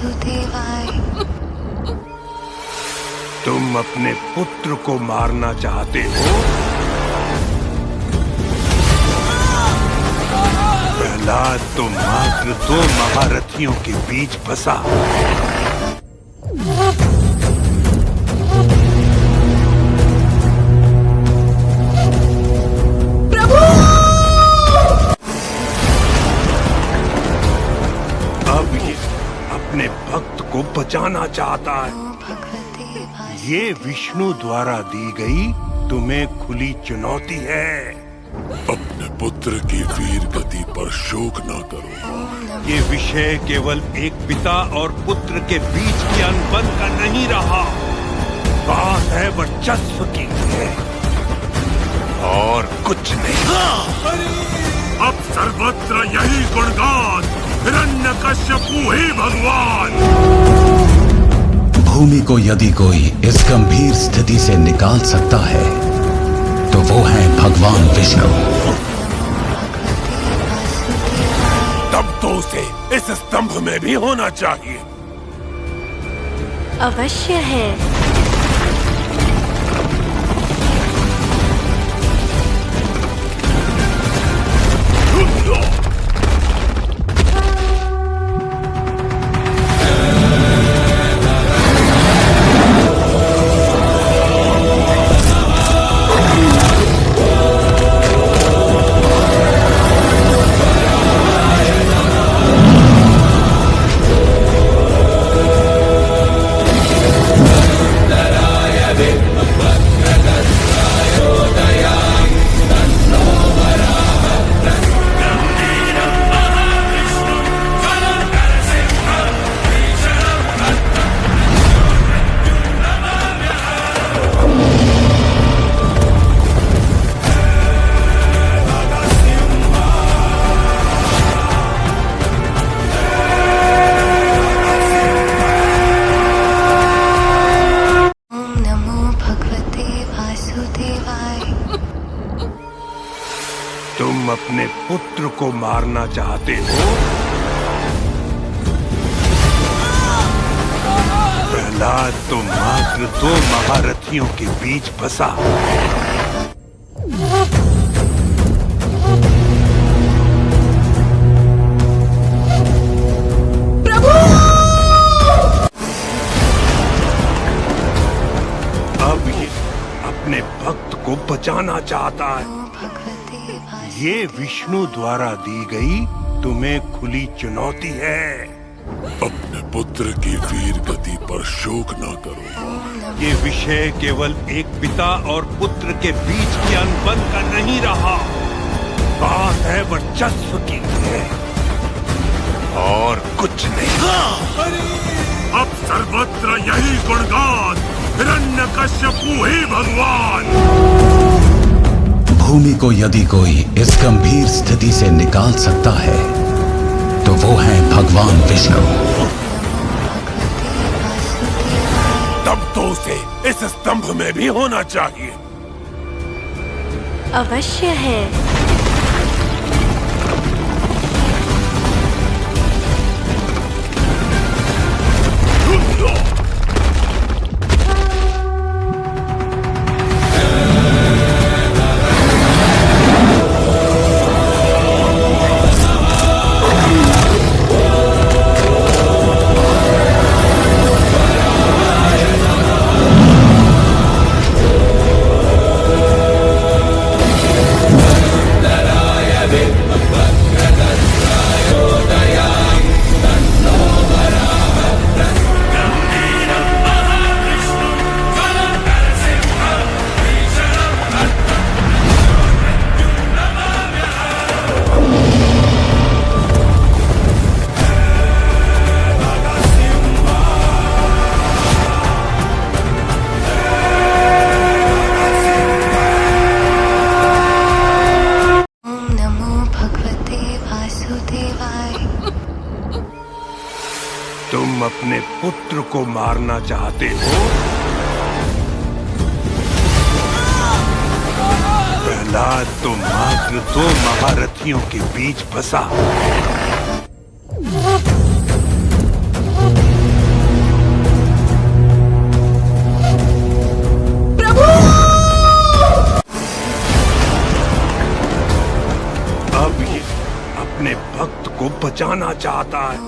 वासुदेवाय। तुम अपने पुत्र को मारना चाहते हो? प्रहलाद तो मात्र 2 महारथियों के बीच फंसा। प्रभु! अब ये अपने भक्त को बचाना चाहता है। ये विष्णु द्वारा दी गई तुम्हें खुली चुनौती है। अपने पुत्र की वीर गति पर शोक न करो। ये विषय केवल एक पिता और पुत्र के बीच के अनबन का नहीं रहा, बात है वर्चस्व की है और कुछ नहीं। अब सर्वत्र यही गुणगान, हिरण्यकश्यपु ही भगवान। भूमि को यदि कोई इस गंभीर स्थिति से निकाल सकता है तो वो है भगवान विष्णु। तब तो उसे इस स्तंभ में भी होना चाहिए। अवश्य है। तुम अपने पुत्र को मारना चाहते हो? प्रहलाद तो मात्र 2 महारथियों के बीच फंसा। प्रभु! अब ये अपने भक्त को बचाना चाहता है। ये विष्णु द्वारा दी गई तुम्हें खुली चुनौती है। अपने पुत्र की वीर गति पर शोक न करो। ये विषय केवल एक पिता और पुत्र के बीच के अनबन का नहीं रहा, बात है वर्चस्व की है और कुछ नहीं। अब सर्वत्र यही गुणगान, हिरण्यकश्यपु ही भगवान। भूमि को यदि कोई इस गंभीर स्थिति से निकाल सकता है तो वो है भगवान विष्णु। तब तो उसे इस स्तंभ में भी होना चाहिए। अवश्य है। तुम अपने पुत्र को मारना चाहते हो? प्रहलाद तो मात्र 2 महारथियों के बीच फंसा। बचाना चाहता है।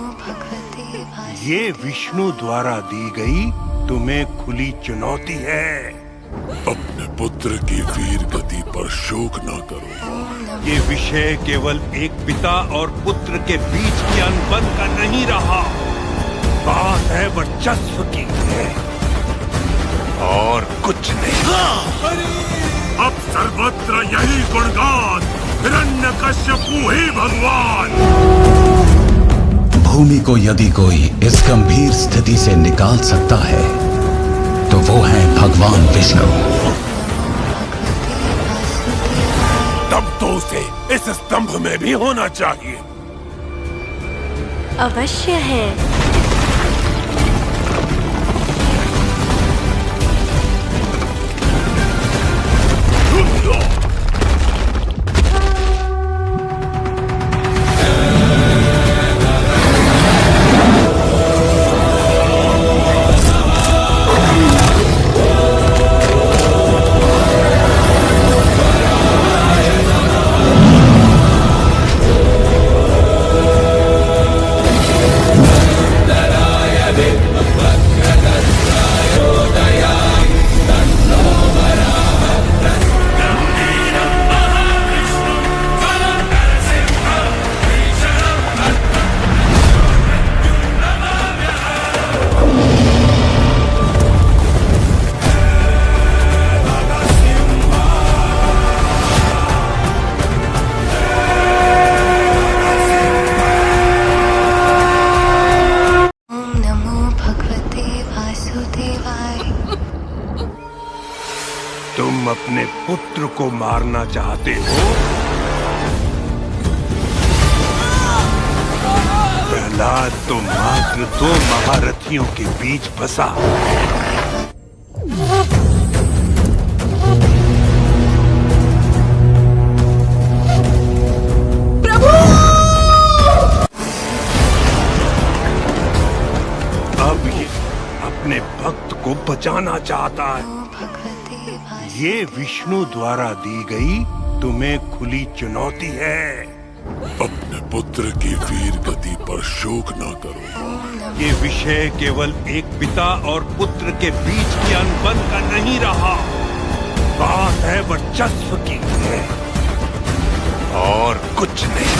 ये विष्णु द्वारा दी गई तुम्हें खुली चुनौती है। अपने पुत्र की वीर गति पर शोक ना करो। ये विषय केवल एक पिता और पुत्र के बीच की अनबन का नहीं रहा, बात है वर्चस्व की है और कुछ नहीं। अब सर्वत्र यही गुणगान, हिरण्यकश्यपु ही भगवान। भूमि को यदि कोई इस गंभीर स्थिति से निकाल सकता है तो वो है भगवान विष्णु। तब तो उसे इस स्तंभ में भी होना चाहिए। अवश्य है। तुम अपने पुत्र को मारना चाहते हो? प्रहलाद तो मात्र 2 महारथियों के बीच फंसा। प्रभु! अब ये अपने भक्त को बचाना चाहता है। ये विष्णु द्वारा दी गई तुम्हें खुली चुनौती है। अपने पुत्र की वीर गति पर शोक ना करो। ये विषय केवल एक पिता और पुत्र के बीच की अनबन का नहीं रहा, बात है वर्चस्व की है और कुछ नहीं।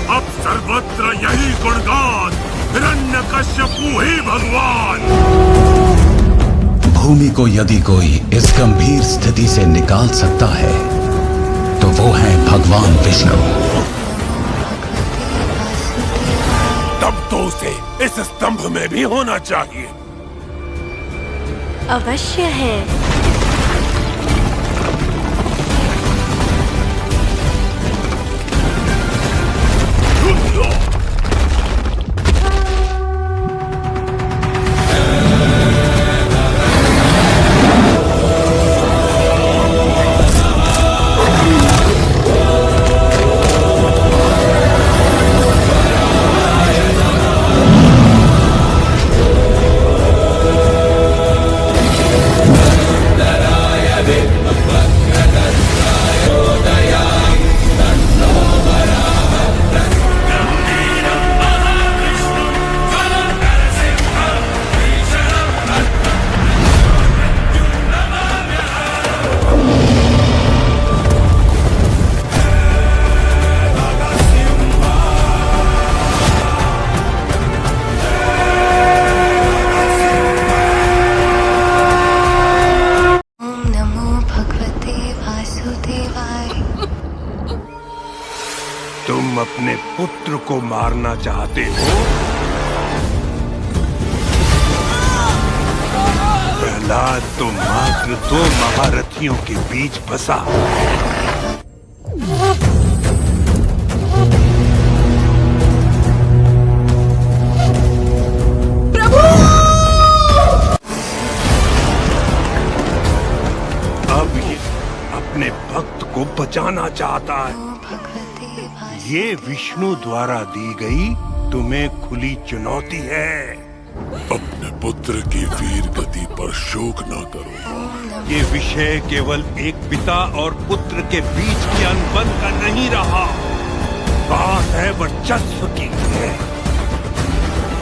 अब सर्वत्र यही गुणगान, हिरण्यकश्यपु ही भगवान। भूमि को यदि कोई इस गंभीर स्थिति से निकाल सकता है तो वो है भगवान विष्णु। तब तो उसे इस स्तंभ में भी होना चाहिए। अवश्य है। तुम अपने पुत्र को मारना चाहते हो? प्रहलाद तो मात्र 2 महारथियों के बीच फंसा। प्रभु! अब ये अपने भक्त को बचाना चाहता है। ये विष्णु द्वारा दी गई तुम्हें खुली चुनौती है। अपने पुत्र की वीर गति पर शोक ना करो। ये विषय केवल एक पिता और पुत्र के बीच की अनबन का नहीं रहा, बात है वर्चस्व की है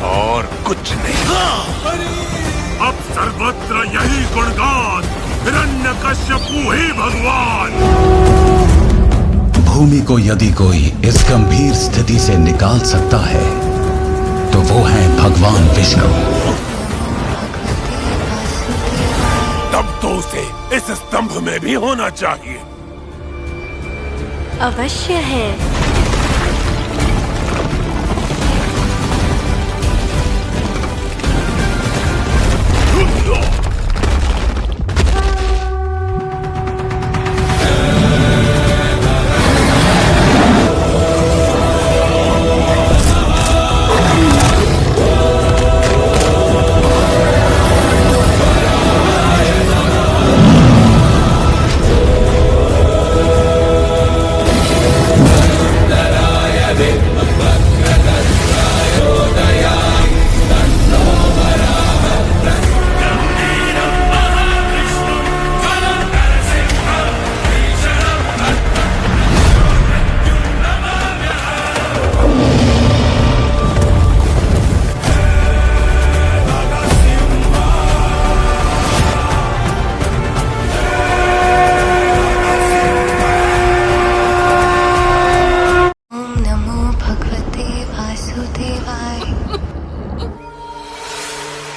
और कुछ नहीं। अब सर्वत्र यही गुणगान, हिरण्यकश्यपु ही भगवान। भूमि को यदि कोई इस गंभीर स्थिति से निकाल सकता है तो वो है भगवान विष्णु। तब तो उसे इस स्तंभ में भी होना चाहिए। अवश्य है।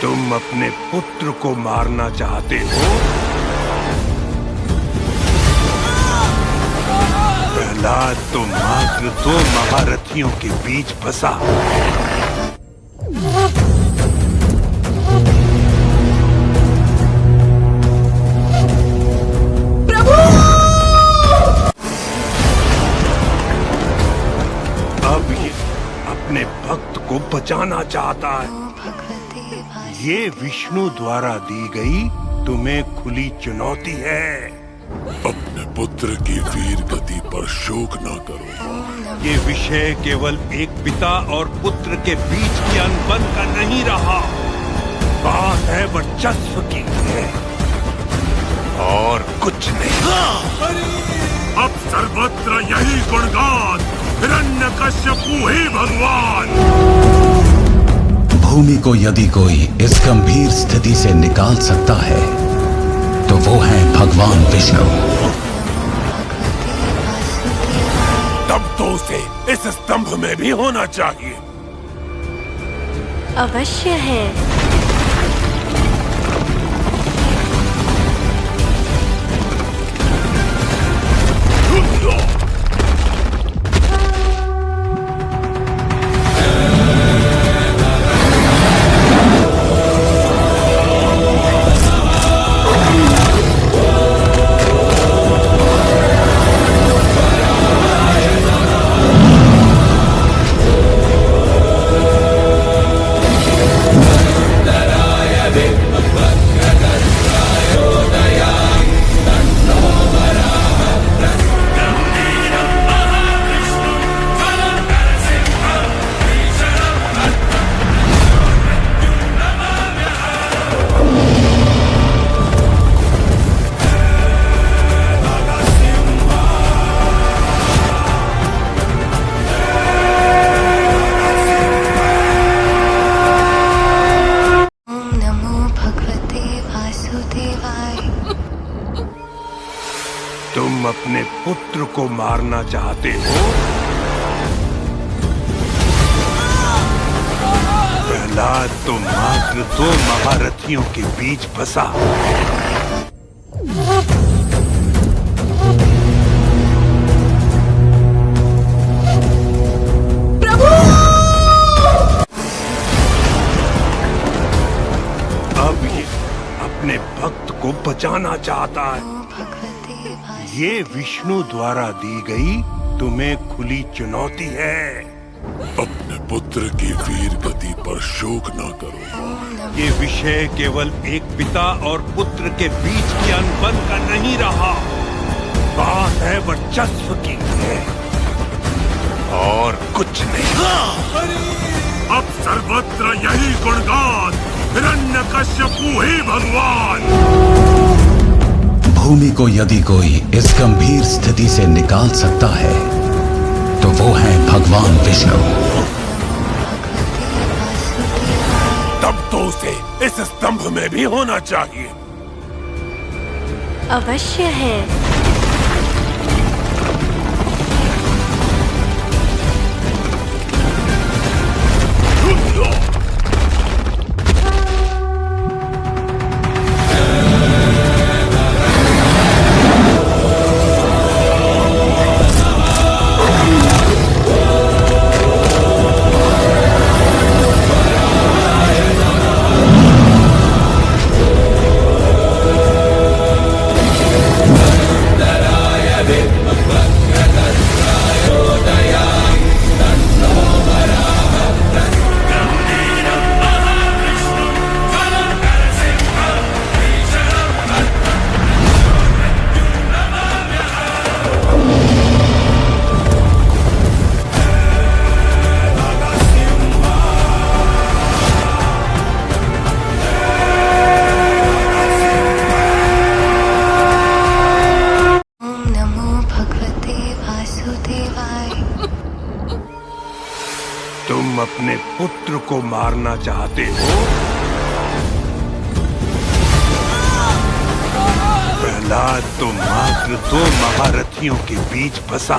तुम अपने पुत्र को मारना चाहते हो? प्रहलाद तो मात्र 2 महारथियों के बीच फंसा। प्रभु! अब ये अपने भक्त को बचाना चाहता है। ये विष्णु द्वारा दी गई तुम्हें खुली चुनौती है। अपने पुत्र की वीर गति पर शोक न करो। ये विषय केवल एक पिता और पुत्र के बीच की अनबन का नहीं रहा। बात है वर्चस्व की है और कुछ नहीं। अब सर्वत्र यही गुणगान, हिरण्यकश्यपु ही भगवान। भूमि को यदि कोई इस गंभीर स्थिति से निकाल सकता है तो वो है भगवान विष्णु। तब तो उसे इस स्तंभ में भी होना चाहिए। अवश्य है। तुम अपने पुत्र को मारना चाहते हो? प्रहलाद तो मात्र 2 महारथियों के बीच फंसा। प्रभु! अब ये अपने भक्त को बचाना चाहता है। ये विष्णु द्वारा दी गई तुम्हें खुली चुनौती है। अपने पुत्र की वीर गति पर शोक न करो। ये विषय केवल एक पिता और पुत्र के बीच की अनबन का नहीं रहा। बात है वर्चस्व की है और कुछ नहीं। अब सर्वत्र यही गुणगान, हिरण्यकश्यपु ही भगवान। भूमि को यदि कोई इस गंभीर स्थिति से निकाल सकता है तो वो हैं भगवान विष्णु। तब तो उसे इस स्तंभ में भी होना चाहिए। अवश्य है। तुम अपने पुत्र को मारना चाहते हो? प्रहलाद तो मात्र 2 महारथियों के बीच फंसा।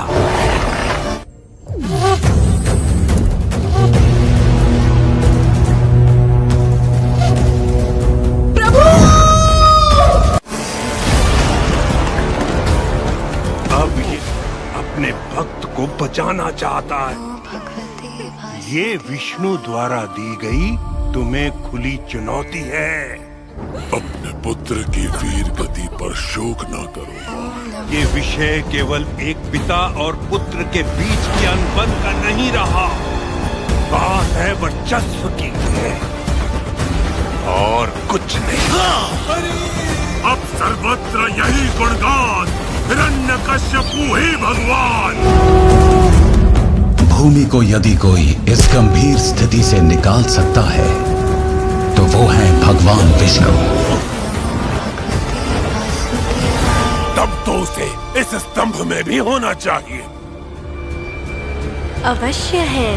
प्रभु! अब ये अपने भक्त को बचाना चाहता है। ये विष्णु द्वारा दी गई तुम्हें खुली चुनौती है। अपने पुत्र की वीर गति पर शोक ना करो। ये विषय केवल एक पिता और पुत्र के बीच की अनबन का नहीं रहा। बात है वर्चस्व की है और कुछ नहीं। अब सर्वत्र यही गुणगान, हिरण्यकश्यपु ही भगवान। भूमि को यदि कोई इस गंभीर स्थिति से निकाल सकता है तो वो हैं भगवान विष्णु। तब तो उसे इस स्तंभ में भी होना चाहिए। अवश्य है।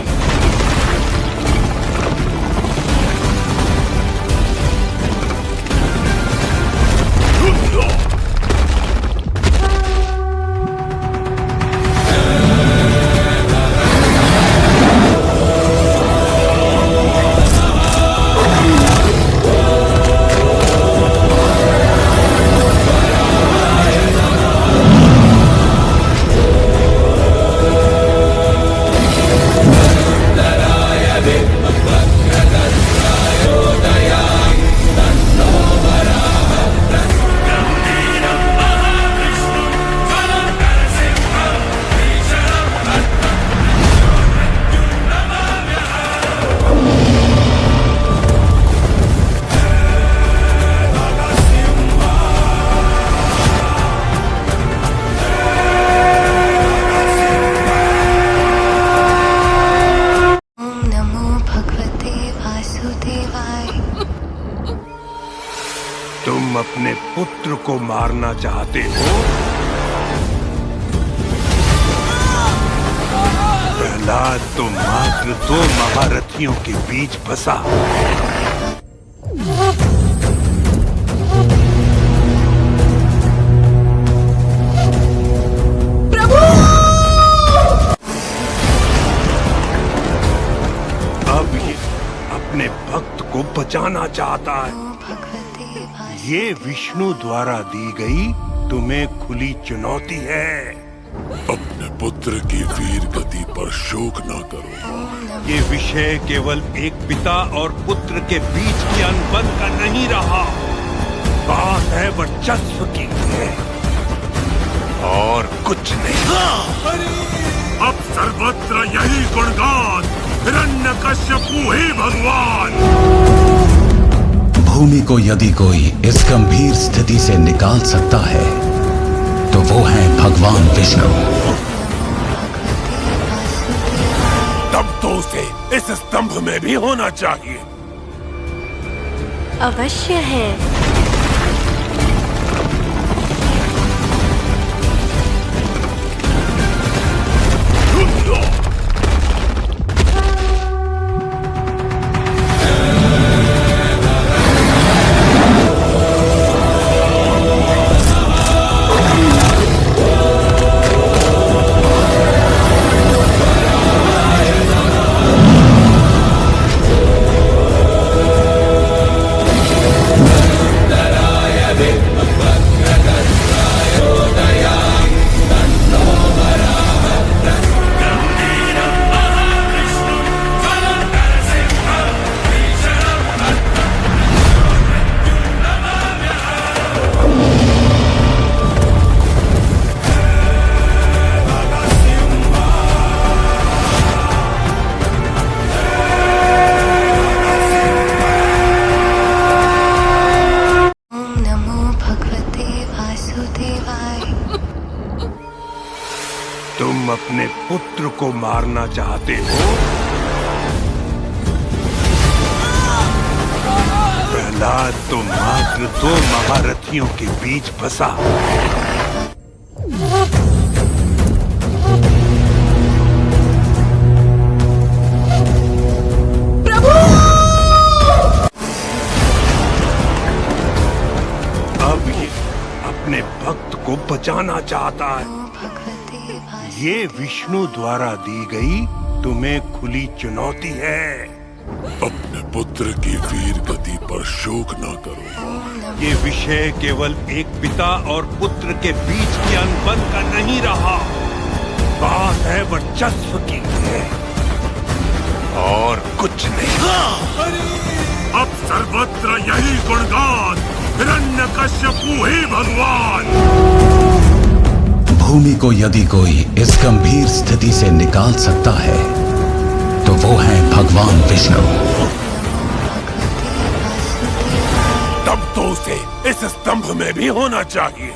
तुम अपने पुत्र को मारना चाहते हो? प्रहलाद तो मात्र 2 महारथियों के बीच फंसा। प्रभु! अब ये अपने भक्त को बचाना चाहता है। ये विष्णु द्वारा दी गई तुम्हें खुली चुनौती है। अपने पुत्र की वीर गति पर शोक ना करो। ये विषय केवल एक पिता और पुत्र के बीच की अनबन का नहीं रहा। बात है वर्चस्व की है और कुछ नहीं। अब सर्वत्र यही गुणगान, हिरण्यकश्यपु ही भगवान। भूमि को यदि कोई इस गंभीर स्थिति से निकाल सकता है तो वो हैं भगवान विष्णु। तब तो उसे इस स्तंभ में भी होना चाहिए। अवश्य है। युद्ध! अपने पुत्र को मारना चाहते हो? प्रहलाद तो मात्र 2 महारथियों के बीच फंसा। प्रभु! अब ये अपने भक्त को बचाना चाहता है। ये विष्णु द्वारा दी गई तुम्हें खुली चुनौती है। अपने पुत्र की वीर गति पर शोक न करो। ये विषय केवल एक पिता और पुत्र के बीच की अनबन का नहीं रहा, बात है वर्चस्व की है और कुछ नहीं। अब सर्वत्र यही गुणगान, हिरण्यकश्यपु ही भगवान। भूमि को यदि कोई इस गंभीर स्थिति से निकाल सकता है तो वो है भगवान विष्णु। तब तो उसे इस स्तंभ में भी होना चाहिए।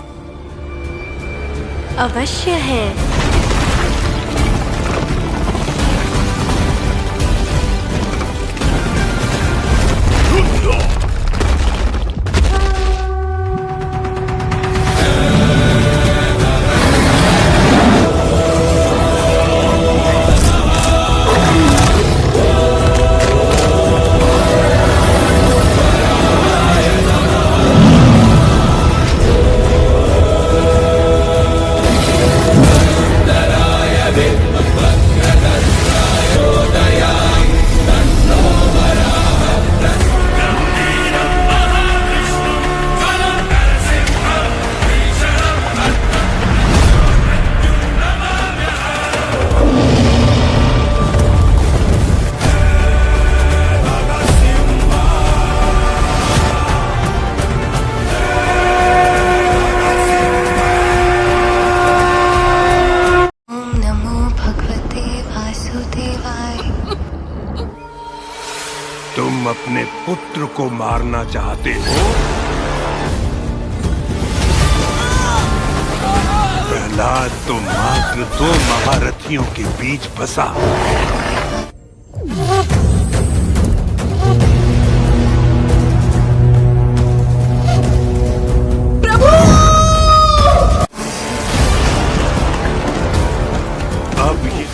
अवश्य है। तुम अपने पुत्र को मारना चाहते हो? प्रहलाद तो मात्र 2 महारथियों के बीच फंसा। प्रभु! अब ये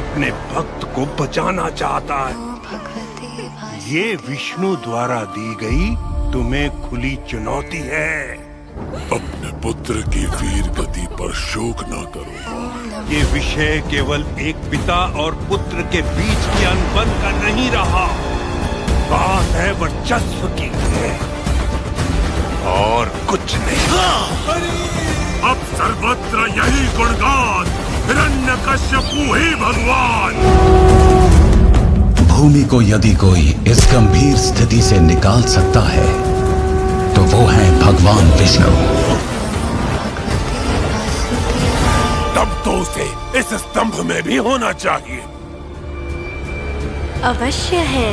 अपने भक्त को बचाना चाहता है। ये विष्णु द्वारा दी गई तुम्हें खुली चुनौती है। अपने पुत्र की वीर गति पर शोक न करो। ये विषय केवल एक पिता और पुत्र के बीच की अनबन का नहीं रहा, बात है वर्चस्व की है और कुछ नहीं। अब सर्वत्र यही गुणगान, हिरण्यकश्यपु ही भगवान। भूमि को यदि कोई इस गंभीर स्थिति से निकाल सकता है तो वो है भगवान विष्णु। तब तो उसे इस स्तंभ में भी होना चाहिए। अवश्य है।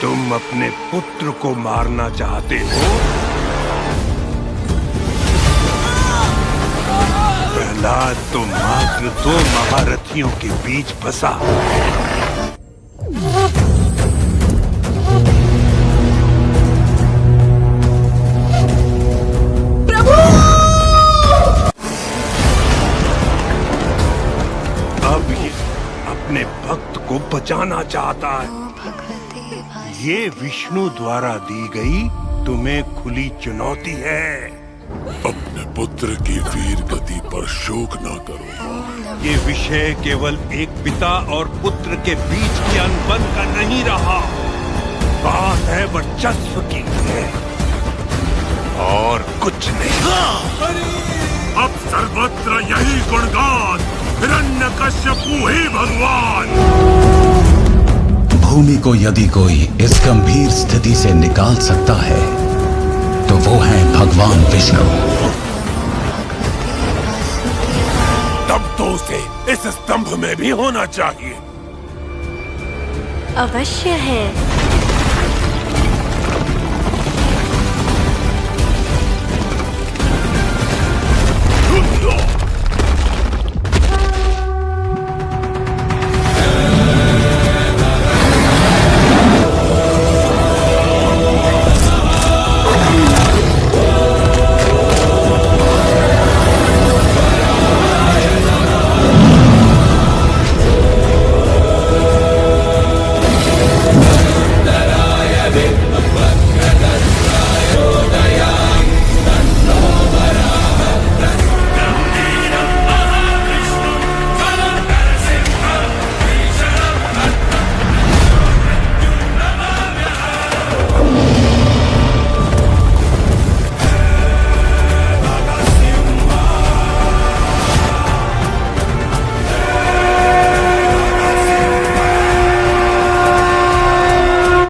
तुम अपने पुत्र को मारना चाहते हो? प्रहलाद तो मात्र 2 महारथियों के बीच फंसा। बचाना चाहता है। ये विष्णु द्वारा दी गई तुम्हें खुली चुनौती है। अपने पुत्र की वीर गति पर शोक ना करो। ये विषय केवल एक पिता और पुत्र के बीच की अनबन का नहीं रहा, बात है वर्चस्व की है और कुछ नहीं। अब सर्वत्र यही गुणगान, हिरण्यकश्यपु ही भगवान। भूमि को यदि कोई इस गंभीर स्थिति से निकाल सकता है तो वो है भगवान विष्णु। तब तो उसे इस स्तंभ में भी होना चाहिए। अवश्य है।